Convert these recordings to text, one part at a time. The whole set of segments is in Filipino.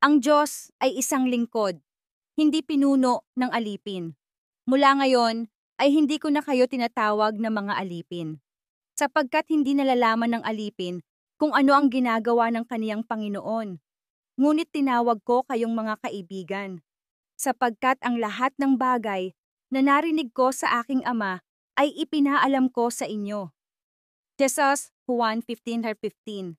Ang Diyos ay isang lingkod, hindi pinuno ng alipin. Mula ngayon ay hindi ko na kayo tinatawag na mga alipin, sapagkat hindi nalalaman ng alipin kung ano ang ginagawa ng kaniyang Panginoon. Ngunit tinawag ko kayong mga kaibigan, sapagkat ang lahat ng bagay na narinig ko sa aking Ama ay ipinaalam ko sa inyo. Jesus, Juan 15:15.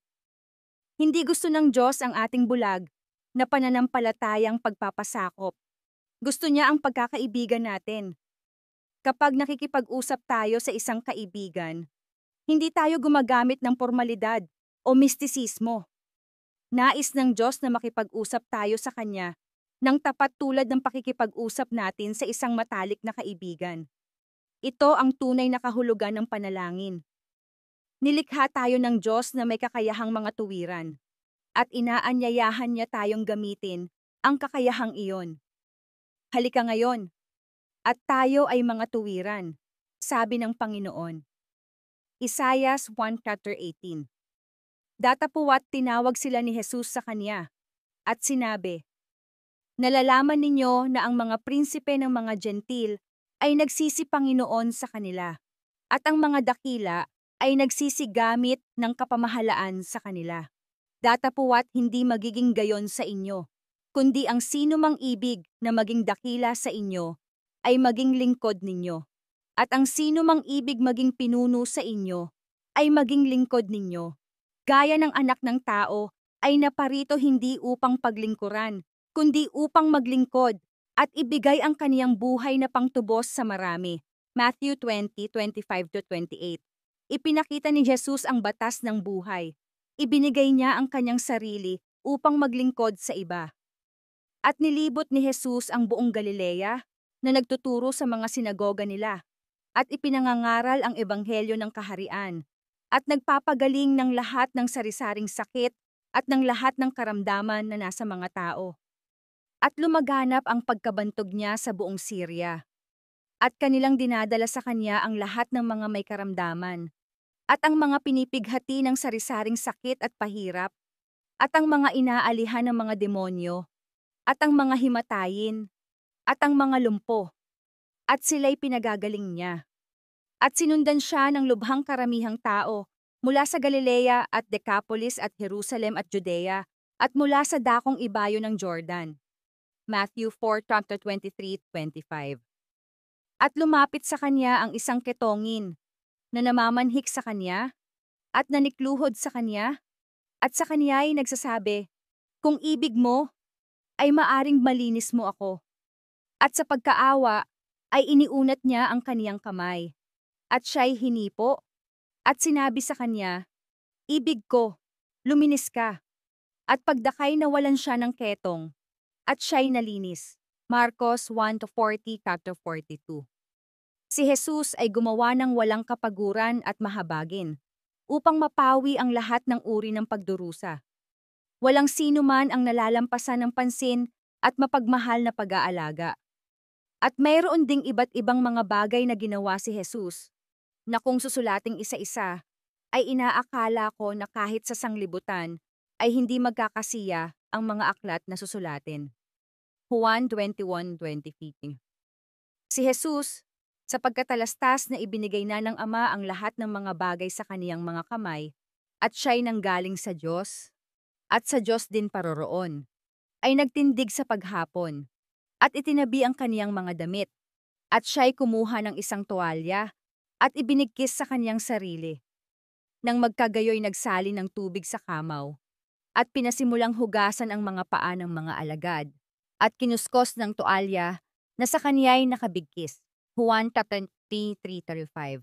Hindi gusto ng Diyos ang ating bulag na pananampalatayang pagpapasakop. Gusto niya ang pagkakaibigan natin. Kapag nakikipag-usap tayo sa isang kaibigan, hindi tayo gumagamit ng formalidad o mistisismo. Nais ng Diyos na makipag-usap tayo sa Kanya ng tapat tulad ng pakikipag-usap natin sa isang matalik na kaibigan. Ito ang tunay na kahulugan ng panalangin. Nilikha tayo ng Diyos na may kakayahang mga tuwiran, at inaanyayahan niya tayong gamitin ang kakayahang iyon. Halika ngayon, at tayo ay mga tuwiran, sabi ng Panginoon. Isaiah 1:18. Datapuwat tinawag sila ni Jesus sa kanya, at sinabi, nalalaman ninyo na ang mga prinsipe ng mga gentil ay nagsisi-Panginoon sa kanila, at ang mga dakila ay nagsisigamit ng kapamahalaan sa kanila. Datapuwat hindi magiging gayon sa inyo, kundi ang sino mang ibig na maging dakila sa inyo ay maging lingkod ninyo. At ang sino mang ibig maging pinuno sa inyo ay maging lingkod ninyo. Gaya ng anak ng tao ay naparito hindi upang paglingkuran, kundi upang maglingkod at ibigay ang kaniyang buhay na pangtubos sa marami. Matthew 20:25-28. Ipinakita ni Jesus ang batas ng buhay. Ibinigay niya ang kanyang sarili upang maglingkod sa iba. At nilibot ni Jesus ang buong Galilea na nagtuturo sa mga sinagoga nila at ipinangangaral ang ebanghelyo ng kaharian at nagpapagaling ng lahat ng sari-saring sakit at ng lahat ng karamdaman na nasa mga tao. At lumaganap ang pagkabantog niya sa buong Syria. At kanilang dinadala sa kanya ang lahat ng mga may karamdaman, at ang mga pinipighati ng sari-saring sakit at pahirap, at ang mga inaalihan ng mga demonyo, at ang mga himatayin, at ang mga lumpo, at sila'y pinagagaling niya. At sinundan siya ng lubhang karamihang tao mula sa Galilea at Decapolis at Jerusalem at Judea, at mula sa dakong ibayo ng Jordan. Matthew 4:23-25. At lumapit sa kanya ang isang ketongin na namamanhik sa kanya at nanikluhod sa kanya, at sa kanya ay nagsasabi, kung ibig mo, ay maaring malinis mo ako. At sa pagkaawa, ay iniunat niya ang kaniyang kamay, at siya'y hinipo, at sinabi sa kanya, ibig ko, luminis ka. At pagdakay nawalan siya ng ketong, at siya'y nalinis. Marcos 1:40-42. Si Jesus ay gumawa ng walang kapaguran at mahabagin upang mapawi ang lahat ng uri ng pagdurusa. Walang sino man ang nalalampasan ng pansin at mapagmahal na pag-aalaga. At mayroon ding iba't ibang mga bagay na ginawa si Jesus na kung susulating isa-isa ay inaakala ko na kahit sa sanglibutan ay hindi magkakasiya ang mga aklat na susulatin. Juan 21:20. Si Jesus, sa pagkatalastas na ibinigay na ng Ama ang lahat ng mga bagay sa kaniyang mga kamay, at siya'y nanggaling sa Diyos, at sa Diyos din paroroon, ay nagtindig sa paghapon, at itinabi ang kaniyang mga damit, at siya'y kumuha ng isang tuwalya, at ibinigkis sa kaniyang sarili. Nang magkagayoy nagsali ng tubig sa kamaw, at pinasimulang hugasan ang mga paa ng mga alagad, at kinuskos ng tuwalya na sa kaniya'y nakabigkis. Juan 23:35.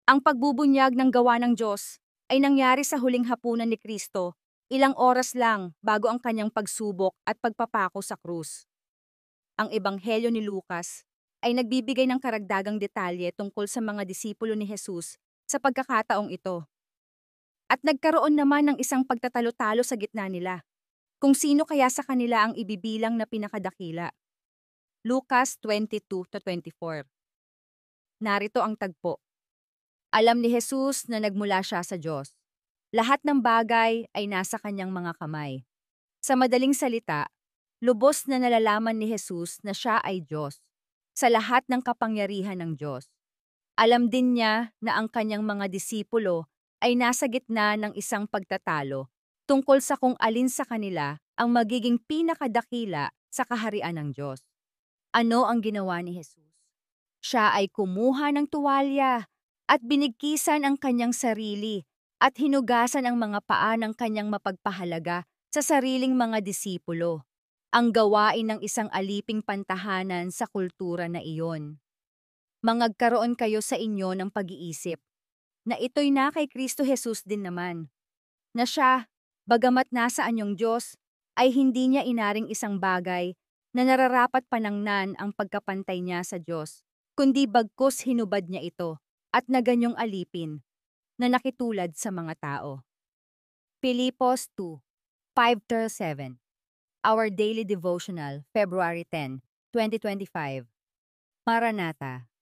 Ang pagbubunyag ng gawa ng Diyos ay nangyari sa huling hapunan ni Kristo, ilang oras lang bago ang kanyang pagsubok at pagpapako sa krus. Ang ebanghelyo ni Lucas ay nagbibigay ng karagdagang detalye tungkol sa mga disipulo ni Jesus sa pagkakataong ito. At nagkaroon naman ng isang pagtatalo-talo sa gitna nila, kung sino kaya sa kanila ang ibibilang na pinakadakila. Lucas 22-24. Narito ang tagpo. Alam ni Jesus na nagmula siya sa Diyos. Lahat ng bagay ay nasa kanyang mga kamay. Sa madaling salita, lubos na nalalaman ni Jesus na siya ay Diyos, sa lahat ng kapangyarihan ng Diyos. Alam din niya na ang kanyang mga disipulo ay nasa gitna ng isang pagtatalo tungkol sa kung alin sa kanila ang magiging pinakadakila sa kaharian ng Diyos. Ano ang ginawa ni Jesus? Siya ay kumuha ng tuwalya at binigkisan ang kanyang sarili at hinugasan ang mga paa ng kanyang mapagpahalaga sa sariling mga disipulo. Ang gawain ng isang aliping pantahanan sa kultura na iyon. Mangagkaroon kayo sa inyo ng pag-iisip na ito'y na kay Kristo Jesus din naman, na siya, bagamat nasa anyong Diyos, ay hindi niya inaring isang bagay na nararapat panangnan ang pagkapantay niya sa Diyos, kundi bagkus hinubad niya ito at naganyong alipin na nakitulad sa mga tao. Filipos 2, 5-7. Our Daily Devotional, February 10, 2025. Maranatha.